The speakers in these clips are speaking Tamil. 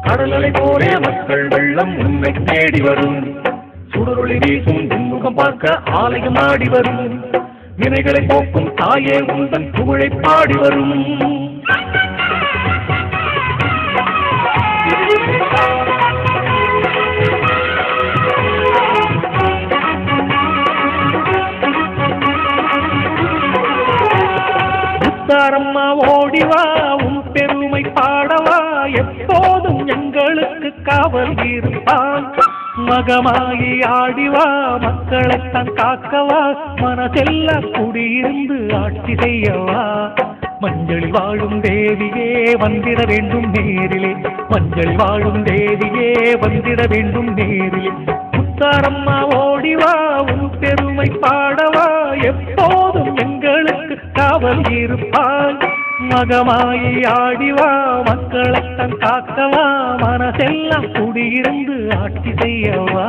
கடலலை போலே மக்கள் வெள்ளம் உன்னை தேடி வரும். சுடரொளி வீசும் உன்முகம் பார்க்க ஆலயம் ஆடி வரும். வினைகளை போக்கும் தாயே உந்தன் புகழை பாடி வரும். முத்தாரம்மா ஓடிவா உன் பெருமை பாடவா, எப்போதும் எங்களுக்கு காவல் இருப்பான். மகமாயி ஆடிவா மக்களைத்தான் காக்கவா, மனசெல்லாம் குடியிருந்து ஆட்சி செய்யவா. மஞ்சள் வாழும் தேவியே வந்திட வேண்டும் நேரிலே, மஞ்சள் வாழும் தேவியே வந்திட வேண்டும் நேரிலே. முத்தாரம்மா ஓடிவா உன் பெருமை பாடவா, எப்போதும் எங்களுக்கு காவல் இருப்பாய். மகமாயி ஆடிவா மக்களைத்தான் காக்கவா, மனசெல்லாம் குடியிருந்து ஆட்சி செய்யவா.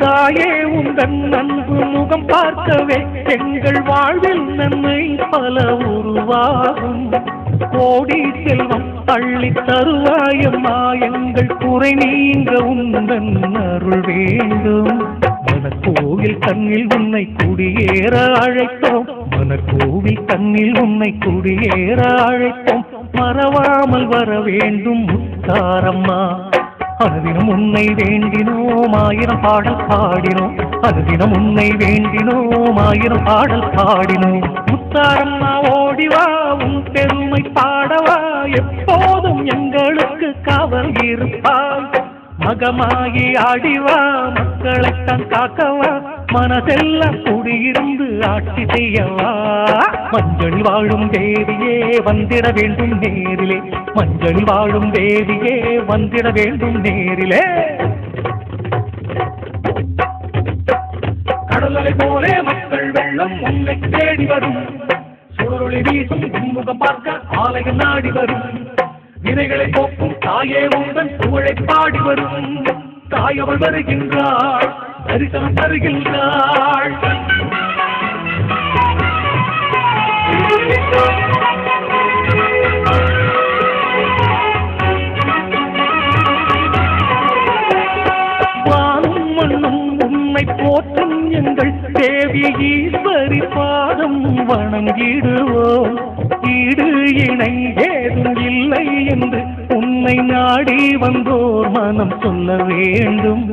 தாயே உந்தன் அன்பு முகம் பார்க்கவே எங்கள் வாழ்வில் நன்மை பல உருவாகும். கோடி செல்வம் அள்ளி தருவாயம்மா, எங்கள் குறை நீங்க உந்தன் அருள் வேண்டும். மனக்கோவில் கண்ணில் உன்னை குடியேற அழைத்தோம், மனக்கோவில் கண்ணில் உன்னை குடியேற அழைத்தோம். மறவாமல் வர வேண்டும் முத்தாரம்மா. அனுதினம் உன்னை வேண்டினோம் ஆயிரம் பாடல் பாடினோம், அனுதினம் உன்னை வேண்டினோம் ஆயிரம் பாடல் பாடினோம். முத்தாரம்மா ஓடிவா உன் பெருமை பாடவா, எப்போதும் எங்களுக்கு காவல் இருப்பாய். மகமாகி ஆடிவா மக்களைத்தான் காக்கவா, மனசெல்லாம் குடியிருந்து ஆட்சி செய்யவா. மஞ்சள் வாழும் தேவியே வந்திட வேண்டும் நேரிலே, மஞ்சள் வாழும் தேவியே வந்திட வேண்டும் நேரிலே. கடலலை போலே மக்கள் வெள்ளம் உன்னை தேடி வரும். சுடரொளி வீசும் உன்முகம் பார்க்க ஆலயம் நாடி வரும். வினைகளை போக்கும் தாயே உந்தன் புகழை பாடி வரும். தாயவள் வருகின்றாள், தரிசனம் தருகின்றாள். வானும் மண்ணும் உன்னை போற்றும் எங்கள் தேவி ஈஸ்வரி பாதம் வணங்கிடுவோம். ஈடு இணை ஏதும் இல்லை என்று உன்னை நாடி வந்தோர் மனம் சொல்ல வேண்டும்.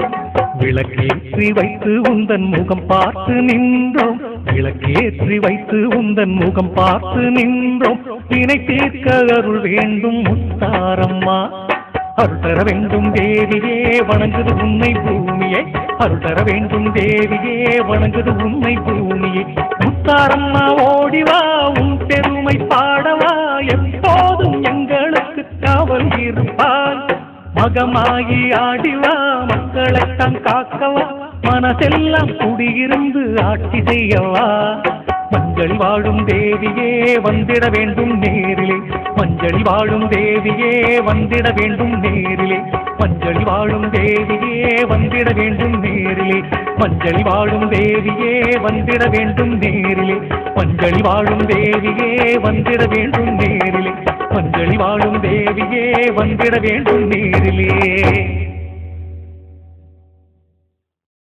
விளக்கேற்றி வைத்து உந்தன் முகம் பார்த்து நின்றோம், விளக்கேற்றி வைத்து உந்தன் முகம் பார்த்து நின்றோம். வினை தீர்க்க அருள் வேண்டும் முத்தாரம்மா. அருள் தர வேண்டும் தேவியே வணங்குது உன்னை பூமியே, அருள் தர வேண்டும் தேவியே வணங்குது உன்னை பூமியே. முத்தாரம்மா ஓடிவா உன் பெருமை பாடவா, எப்போதும் எங்களுக்கு காவல் இருப்பாய். மகமாகி ஆடிவா மக்களைத்தான் காக்கவா, மனசெல்லாம் குடியிருந்து ஆட்சி செய்யவா. மஞ்சள் வாழும் தேவியே வந்திட வேண்டும் நேரிலே, மஞ்சள் வாழும் தேவியே வந்திட வேண்டும் நேரிலே, மஞ்சள் வாழும் தேவியே வந்திட வேண்டும் நேரிலே, மஞ்சள் வாழும் தேவியே வந்திட வேண்டும் நேரிலே, மஞ்சள் வாழும் தேவியே வந்திட வேண்டும் நேரிலே, மஞ்சள் வாழும் தேவியே வந்திட வேண்டும் நேரிலே.